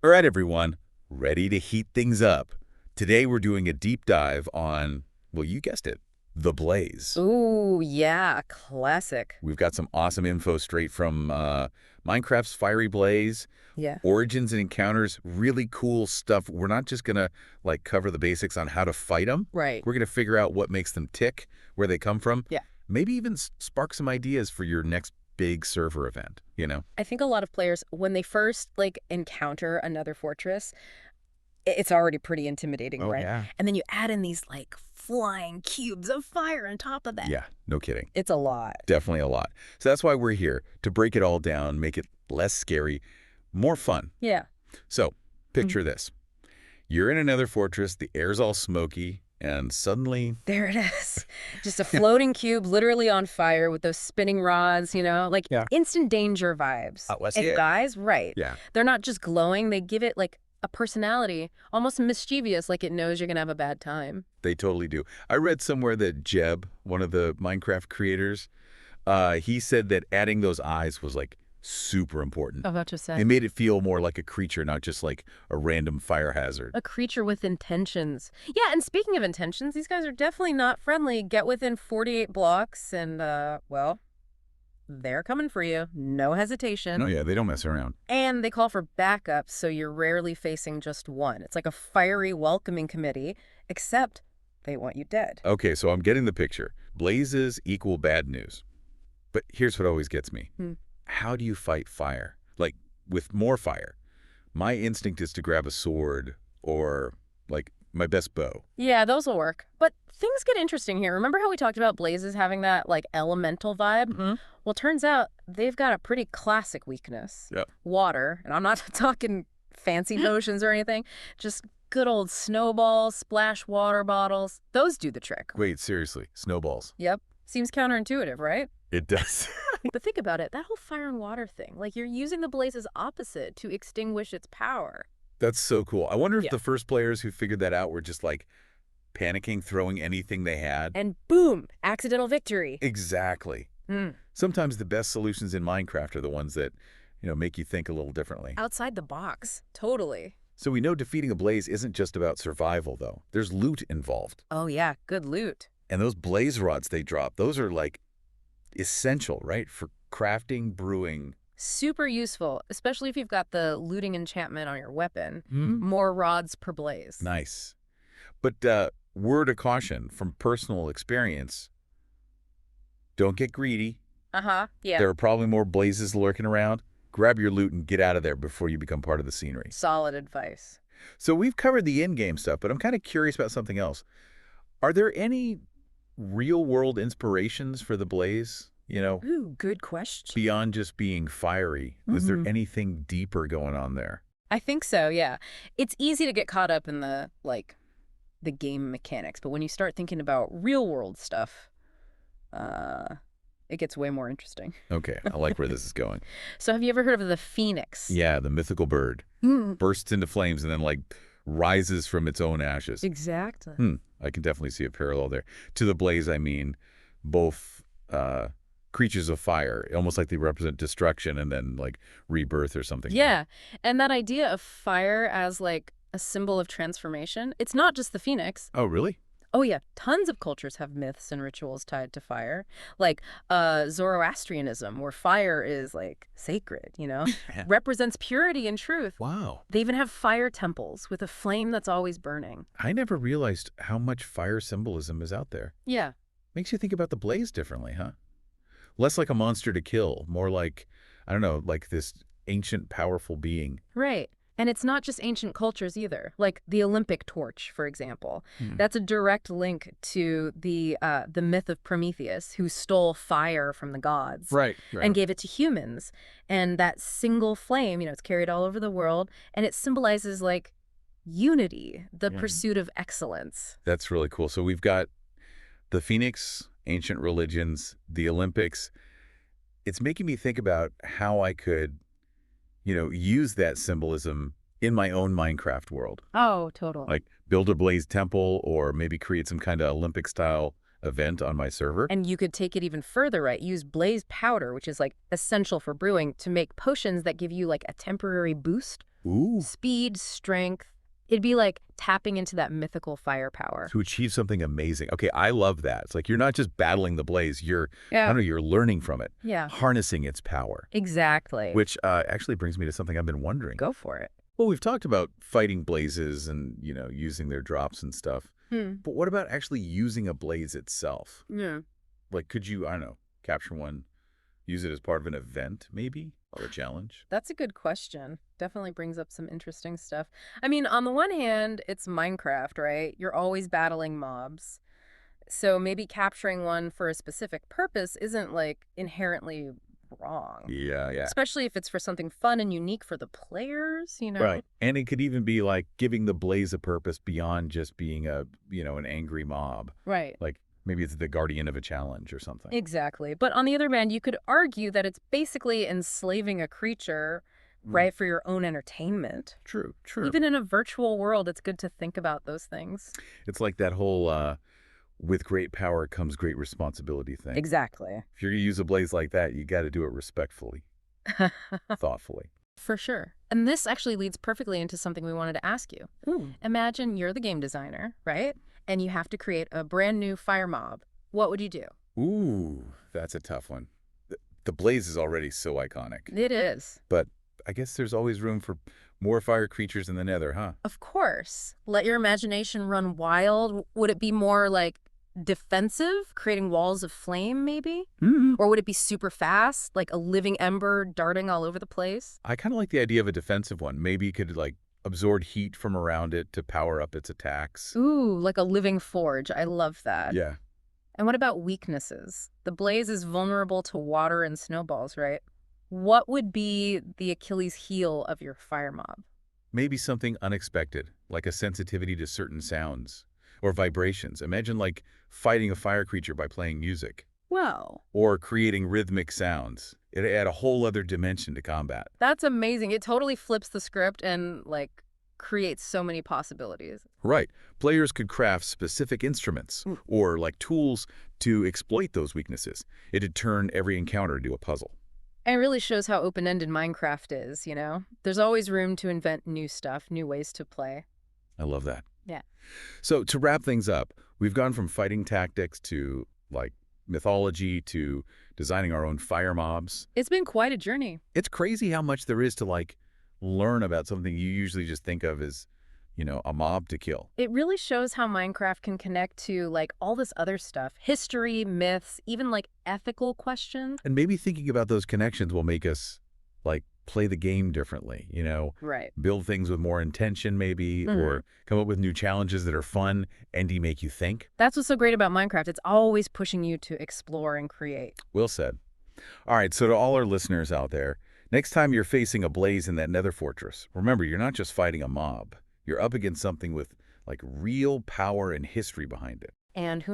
All right, everyone, ready to heat things up. Today we're doing a deep dive on, well, you guessed it, the Blaze. Ooh, yeah, classic. We've got some awesome info straight from Minecraft's Fiery Blaze, Yeah, origins and encounters, really cool stuff. We're not just going to cover the basics on how to fight them. right. We're going to figure out what makes them tick, where they come from, Yeah. maybe even spark some ideas for your next big server event. I think a lot of players, when they first encounter another fortress, it's already pretty intimidating, Oh, right? yeah. And then you add in these flying cubes of fire on top of that. Yeah, no kidding. It's a lot. Definitely a lot. So that's why we're here, to break it all down, make it less scary, more fun. Yeah. So picture this. You're in another fortress, the air's all smoky, and suddenly... There it is. Just a floating cube literally on fire with those spinning rods, Yeah. instant danger vibes. Oh, I see And it. guys, right. Yeah. They're not just glowing, they give it a personality, almost mischievous, like it knows you're going to have a bad time. They totally do. I read somewhere that Jeb, one of the Minecraft creators, he said that adding those eyes was super important. I was about to say. It made it feel more like a creature, not just like a random fire hazard. A creature with intentions. Yeah, and speaking of intentions, these guys are definitely not friendly. Get within 48 blocks and, well, they're coming for you. No hesitation. Oh, yeah, they don't mess around. And they call for backup, so you're rarely facing just one. It's like a fiery welcoming committee, except they want you dead. Okay, so I'm getting the picture. Blazes equal bad news. But here's what always gets me. How do you fight fire? Like, with more fire. My instinct is to grab a sword or, my best bow. Yeah, those will work. But things get interesting here. Remember how we talked about Blazes having that, elemental vibe? Well, turns out they've got a pretty classic weakness. Yep. Water. And I'm not talking fancy potions or anything. Just good old snowballs, splash water bottles. Those do the trick. Wait, seriously, snowballs. Yep. Seems counterintuitive, right? It does. But think about it. That whole fire and water thing. You're using the Blaze's opposite to extinguish its power. That's so cool. I wonder if Yeah. the first players who figured that out were just panicking, throwing anything they had. And boom, accidental victory. Exactly. Sometimes the best solutions in Minecraft are the ones that, make you think a little differently. Outside the box. Totally. So we know defeating a blaze isn't just about survival, though. There's loot involved. Oh, yeah. Good loot. And those blaze rods they drop, those are essential, right? For crafting, brewing. Super useful, especially if you've got the looting enchantment on your weapon. More rods per blaze. Nice. But word of caution from personal experience, don't get greedy. Yeah. There are probably more blazes lurking around. Grab your loot and get out of there before you become part of the scenery. Solid advice. So we've covered the in-game stuff, but I'm kind of curious about something else. Are there any real-world inspirations for the blaze? Ooh, good question. Beyond just being fiery, is there anything deeper going on there? I think so, yeah. It's easy to get caught up in the game mechanics, but when you start thinking about real-world stuff, it gets way more interesting. Okay, I like where this is going. So have you ever heard of the phoenix? Yeah, the mythical bird bursts into flames and then rises from its own ashes. Exactly. I can definitely see a parallel there. To the blaze, I mean, both creatures of fire, almost like they represent destruction and then rebirth or something. Yeah, and that idea of fire as a symbol of transformation, it's not just the phoenix. Oh, really? Oh yeah, tons of cultures have myths and rituals tied to fire. Zoroastrianism, where fire is sacred, represents purity and truth. Wow. They even have fire temples with a flame that's always burning. I never realized how much fire symbolism is out there. Yeah. Makes you think about the blaze differently, huh? Less like a monster to kill, more like, I don't know, this ancient, powerful being. Right. And it's not just ancient cultures either. The Olympic torch, for example. That's a direct link to the myth of Prometheus, who stole fire from the gods. Right. And gave it to humans. And that single flame, it's carried all over the world. And it symbolizes, unity, the pursuit of excellence. That's really cool. So we've got the Phoenix, ancient religions, the Olympics. It's making me think about how I could use that symbolism in my own Minecraft world. Oh, totally. Build a blaze temple or maybe create some kind of Olympic-style event on my server. And you could take it even further, right? Use blaze powder, which is essential for brewing, to make potions that give you a temporary boost. Ooh. Speed, strength. It'd be like tapping into that mythical firepower. To achieve something amazing. Okay, I love that. It's like you're not just battling the blaze, I don't know, you're learning from it. Yeah. Harnessing its power. Exactly. Which actually brings me to something I've been wondering. Go for it. Well, we've talked about fighting blazes and, using their drops and stuff. But what about actually using a blaze itself? Yeah. Like, could you, I don't know, capture one, use it as part of an event, maybe? Or a challenge? That's a good question. Definitely brings up some interesting stuff. I mean, on the one hand, it's Minecraft, right? You're always battling mobs. So maybe capturing one for a specific purpose isn't, like, inherently wrong. Yeah. Especially if it's for something fun and unique for the players, Right. And it could even be like giving the blaze a purpose beyond just being an angry mob. Right. Like maybe it's the guardian of a challenge or something. Exactly. But on the other hand, you could argue that it's basically enslaving a creature, right, for your own entertainment. True. Even in a virtual world, it's good to think about those things. It's like that whole with great power comes great responsibility thing. Exactly. If you're going to use a blaze like that, you got to do it respectfully, thoughtfully. For sure. And this actually leads perfectly into something we wanted to ask you. Imagine you're the game designer, right? And you have to create a brand new fire mob. What would you do? Ooh, that's a tough one. The blaze is already so iconic. It is. But I guess there's always room for more fire creatures in the Nether, huh? Of course. Let your imagination run wild. Would it be more like defensive, creating walls of flame, maybe? Or would it be super fast, like a living ember darting all over the place? I kind of like the idea of a defensive one. Maybe you could, like, absorb heat from around it to power up its attacks. Ooh, like a living forge. I love that. Yeah. And what about weaknesses? The blaze is vulnerable to water and snowballs, right? What would be the Achilles heel of your fire mob? Maybe something unexpected, like a sensitivity to certain sounds or vibrations. Imagine, like, fighting a fire creature by playing music. Well, Or creating rhythmic sounds. It add a whole other dimension to combat. that's amazing. It totally flips the script and, like, creates so many possibilities. Right. Players could craft specific instruments or, like, tools to exploit those weaknesses. It'd turn every encounter into a puzzle. And it really shows how open-ended Minecraft is, There's always room to invent new stuff, new ways to play. I love that. Yeah. So to wrap things up, we've gone from fighting tactics to, like, mythology to designing our own fire mobs. It's been quite a journey. It's crazy how much there is to, like, learn about something you usually just think of as, a mob to kill. It really shows how Minecraft can connect to, like, all this other stuff. History, myths, even, like, ethical questions. And maybe thinking about those connections will make us, like, play the game differently, Right. Build things with more intention maybe, or come up with new challenges that are fun and make you think. That's what's so great about Minecraft. It's always pushing you to explore and create. Well said. All right, so to all our listeners out there, next time you're facing a blaze in that Nether Fortress, remember, you're not just fighting a mob. You're up against something with, like, real power and history behind it. And who knows?